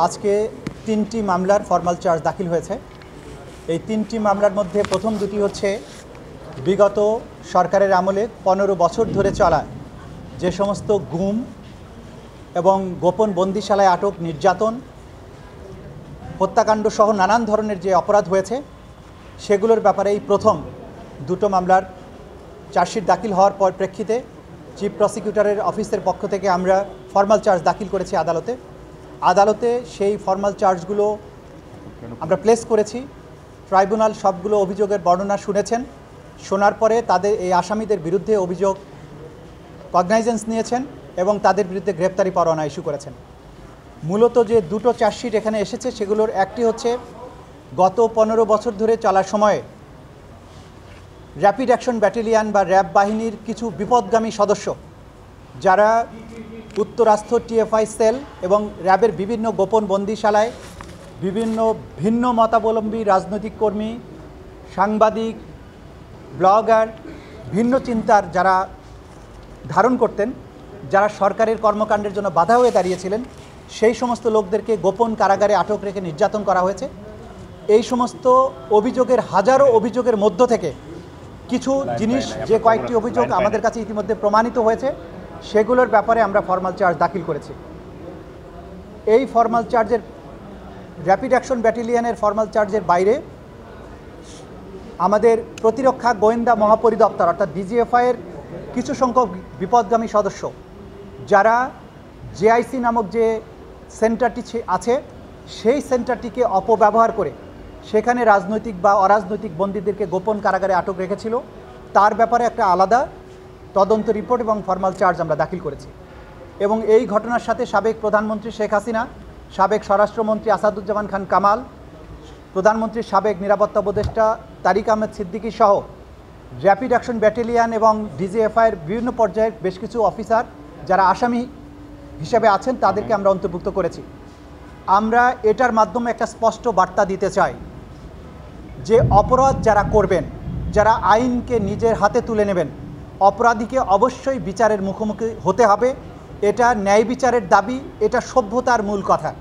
আজকে ৩টি মামলার ফরমাল চার্জ দাখিল হয়েছে। এই ৩টি মামলার মধ্যে প্রথম দুটি হচ্ছে বিগত সরকারের আমলে ১৫ বছর ধরে চলা যে সমস্ত গুম এবং গোপন বন্দিশালায় আটক, নির্যাতন, হত্যাকাণ্ড সহ নানান ধরনের যে অপরাধ হয়েছে সেগুলোর ব্যাপারে এই প্রথম দুটো মামলার চার্জশিট দাখিল হওয়ার পর প্রেক্ষিতে চিফ প্রসিকিউটরের অফিসের পক্ষ থেকে আমরা ফরমাল চার্জ দাখিল করেছি আদালতে সেই ফরমাল চার্জগুলো আমরা প্লেস করেছি। ট্রাইব্যুনাল সবগুলো অভিযোগের বর্ণনা শুনেছেন, শোনার পরে তাদের এই আসামিদের বিরুদ্ধে অভিযোগ কগনাইজেন্স নিয়েছেন এবং তাদের বিরুদ্ধে গ্রেপ্তারি পরোয়ানা ইস্যু করেছেন। মূলত যে দুটো চার্জশিট এখানে এসেছে সেগুলোর একটি হচ্ছে গত ১৫ বছর ধরে চলার সময়ে র্যাপিড অ্যাকশন ব্যাটালিয়ন বা র্যাব বাহিনীর কিছু বিপদগামী সদস্য যারা উত্তরাস্ত্র টিএফআই সেল এবং র্যাবের বিভিন্ন গোপন বন্দিশালায় বিভিন্ন ভিন্ন মতাবলম্বী রাজনৈতিক কর্মী, সাংবাদিক, ব্লগার, ভিন্ন চিন্তার যারা ধারণ করতেন, যারা সরকারের কর্মকাণ্ডের জন্য বাধা হয়ে দাঁড়িয়েছিলেন, সেই সমস্ত লোকদেরকে গোপন কারাগারে আটক রেখে নির্যাতন করা হয়েছে। এই সমস্ত অভিযোগের হাজারো অভিযোগের মধ্য থেকে কিছু জিনিস, যে কয়েকটি অভিযোগ আমাদের কাছে ইতিমধ্যে প্রমাণিত হয়েছে, সেগুলোর ব্যাপারে আমরা ফরমাল চার্জ দাখিল করেছি। এই ফরমাল চার্জের র্যাপিড অ্যাকশন ব্যাটালিয়নের ফরমাল চার্জের বাইরে আমাদের প্রতিরক্ষা গোয়েন্দা মহাপরিদপ্তর অর্থাৎ ডিজিএফআইয়ের কিছু সংখ্যক বিপদগামী সদস্য যারা জেআইসি নামক যে সেন্টারটি আছে সেই সেন্টারটিকে অপব্যবহার করে সেখানে রাজনৈতিক বা অরাজনৈতিক বন্দীদেরকে গোপন কারাগারে আটক রেখেছিল, তার ব্যাপারে একটা আলাদা তদন্ত রিপোর্ট এবং ফরমাল চার্জ আমরা দাখিল করেছি। এবং এই ঘটনার সাথে সাবেক প্রধানমন্ত্রী শেখ হাসিনা, সাবেক স্বরাষ্ট্রমন্ত্রী আসাদুজ্জামান খান কামাল, প্রধানমন্ত্রীর সাবেক নিরাপত্তা উপদেষ্টা তারিক আহমেদ সিদ্দিকী সহ র্যাপিড অ্যাকশন ব্যাটালিয়ন এবং ডিজিএফআইয়ের বিভিন্ন পর্যায়ের বেশ কিছু অফিসার যারা আসামি হিসেবে আছেন তাদেরকে আমরা অন্তর্ভুক্ত করেছি। আমরা এটার মাধ্যমে একটা স্পষ্ট বার্তা দিতে চাই যে অপরাধ যারা করবেন, যারা আইনকে নিজের হাতে তুলে নেবেন, অপরাধীকে অবশ্যই বিচারের মুখোমুখি হতে হবে। এটা ন্যায় বিচারের দাবি, এটা সভ্যতার মূল কথা।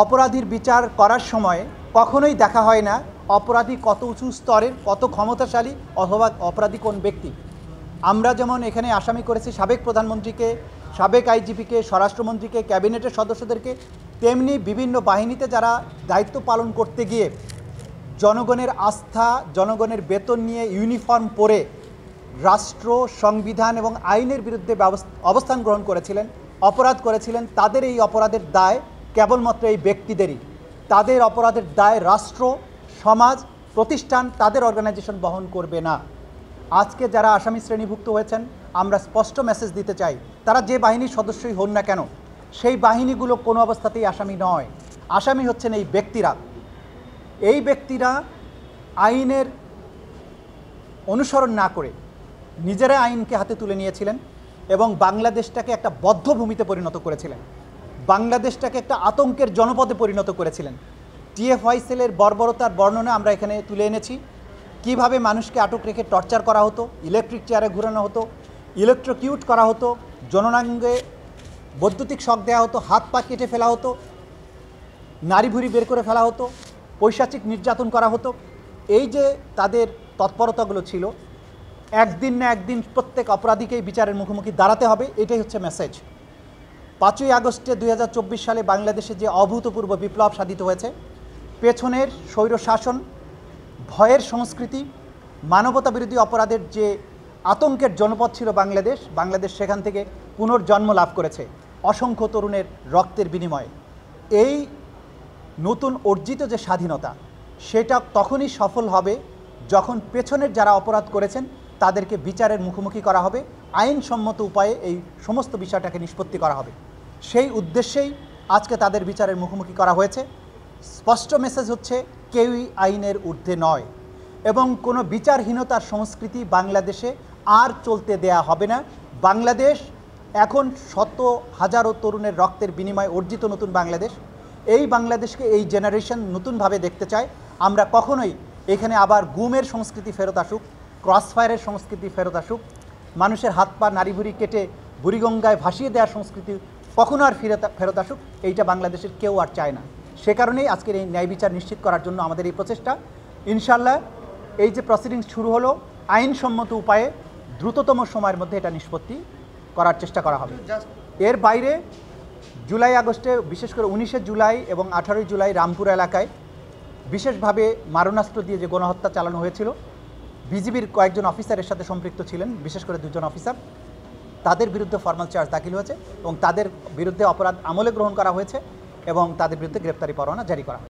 অপরাধীর বিচার করার সময় কখনোই দেখা হয় না অপরাধী কত উঁচু স্তরের, কত ক্ষমতাশালী, অথবা অপরাধী কোন ব্যক্তি। আমরা যেমন এখানে আসামি করেছি সাবেক প্রধানমন্ত্রীকে, সাবেক আইজিপিকে, স্বরাষ্ট্রমন্ত্রীকে, ক্যাবিনেটের সদস্যদেরকে, তেমনি বিভিন্ন বাহিনীতে যারা দায়িত্ব পালন করতে গিয়ে জনগণের আস্থা, জনগণের বেতন নিয়ে ইউনিফর্ম পরে রাষ্ট্র, সংবিধান এবং আইনের বিরুদ্ধে অবস্থান গ্রহণ করেছিলেন, অপরাধ করেছিলেন, তাদের এই অপরাধের দায় কেবলমাত্র এই ব্যক্তিদেরই। তাদের অপরাধের দায় রাষ্ট্র, সমাজ, প্রতিষ্ঠান, তাদের অর্গানাইজেশন বহন করবে না। আজকে যারা আসামি শ্রেণীভুক্ত হয়েছেন, আমরা স্পষ্ট মেসেজ দিতে চাই, তারা যে বাহিনীর সদস্যই হন না কেন, সেই বাহিনীগুলো কোনো অবস্থাতেই আসামি নয়। আসামি হচ্ছেন এই ব্যক্তিরা। এই ব্যক্তিরা আইনের অনুসরণ না করে নিজেরা আইনকে হাতে তুলে নিয়েছিলেন এবং বাংলাদেশটাকে একটা বদ্ধভূমিতে পরিণত করেছিলেন, বাংলাদেশটাকে একটা আতঙ্কের জনপদে পরিণত করেছিলেন। টিএফআই সেলের বর্বরতার বর্ণনা আমরা এখানে তুলে এনেছি। কিভাবে মানুষকে আটক রেখে টর্চার করা হতো, ইলেকট্রিক চেয়ারে ঘুরানো হতো, ইলেকট্রোকিউট করা হতো, জননাঙ্গে বৈদ্যুতিক শক দেওয়া হতো, হাত পা কেটে ফেলা হতো, নাড়ি ভুঁড়ি বের করে ফেলা হতো, পৈশাচিক নির্যাতন করা হতো। এই যে তাদের তৎপরতাগুলো ছিল, একদিন না একদিন প্রত্যেক অপরাধীকেই বিচারের মুখোমুখি দাঁড়াতে হবে, এটাই হচ্ছে মেসেজ। 5ই আগস্টে 2024 সালে বাংলাদেশে যে অভূতপূর্ব বিপ্লব সাধিত হয়েছে, পেছনের স্বৈরশাসন, ভয়ের সংস্কৃতি, মানবতা বিরোধী অপরাধের যে আতঙ্কের জনপদ ছিল বাংলাদেশ সেখান থেকে পুনর্জন্ম লাভ করেছে অসংখ্য তরুণের রক্তের বিনিময়ে। এই নতুন অর্জিত যে স্বাধীনতা, সেটা তখনই সফল হবে যখন পেছনের যারা অপরাধ করেছেন তাদেরকে বিচারের মুখোমুখি করা হবে, আইনসম্মত উপায়ে এই সমস্ত বিষয়টাকে নিষ্পত্তি করা হবে। সেই উদ্দেশ্যেই আজকে তাদের বিচারের মুখোমুখি করা হয়েছে। স্পষ্ট মেসেজ হচ্ছে কেউই আইনের ঊর্ধ্বে নয় এবং কোনো বিচারহীনতার সংস্কৃতি বাংলাদেশে আর চলতে দেয়া হবে না। বাংলাদেশ এখন শত হাজারো তরুণের রক্তের বিনিময়ে অর্জিত নতুন বাংলাদেশ। এই বাংলাদেশকে এই জেনারেশন নতুনভাবে দেখতে চায়। আমরা কখনোই এখানে আবার গুমের সংস্কৃতি ফেরত আসুক, ক্রসফায়ারের সংস্কৃতি ফেরত আসুক, মানুষের হাত পা নাড়ি ভুঁড়ি কেটে বুড়িগঙ্গায় ভাসিয়ে দেওয়ার সংস্কৃতি কখনো আর ফেরত আসুক, এইটা বাংলাদেশের কেউ আর চায় না। সে কারণেই আজকের এই ন্যায় বিচার নিশ্চিত করার জন্য আমাদের এই প্রচেষ্টা। ইনশাল্লাহ এই যে প্রসিডিংস শুরু হলো, আইনসম্মত উপায়ে দ্রুততম সময়ের মধ্যে এটা নিষ্পত্তি করার চেষ্টা করা হবে। এর বাইরে জুলাই আগস্টে, বিশেষ করে 19শে জুলাই এবং 18ই জুলাই রামপুরা এলাকায় বিশেষভাবে মারণাস্ত্র দিয়ে যে গণহত্যা চালানো হয়েছিল, বিজিবির কয়েকজন অফিসারের সাথে সম্পৃক্ত ছিলেন, বিশেষ করে 2জন অফিসার। তাদের বিরুদ্ধে ফরমাল চার্জ দাখিল হয়েছে এবং তাদের বিরুদ্ধে অপরাধ আমলে গ্রহণ করা হয়েছে এবং তাদের বিরুদ্ধে গ্রেপ্তারি পরোয়ানা জারি করা হয়েছে।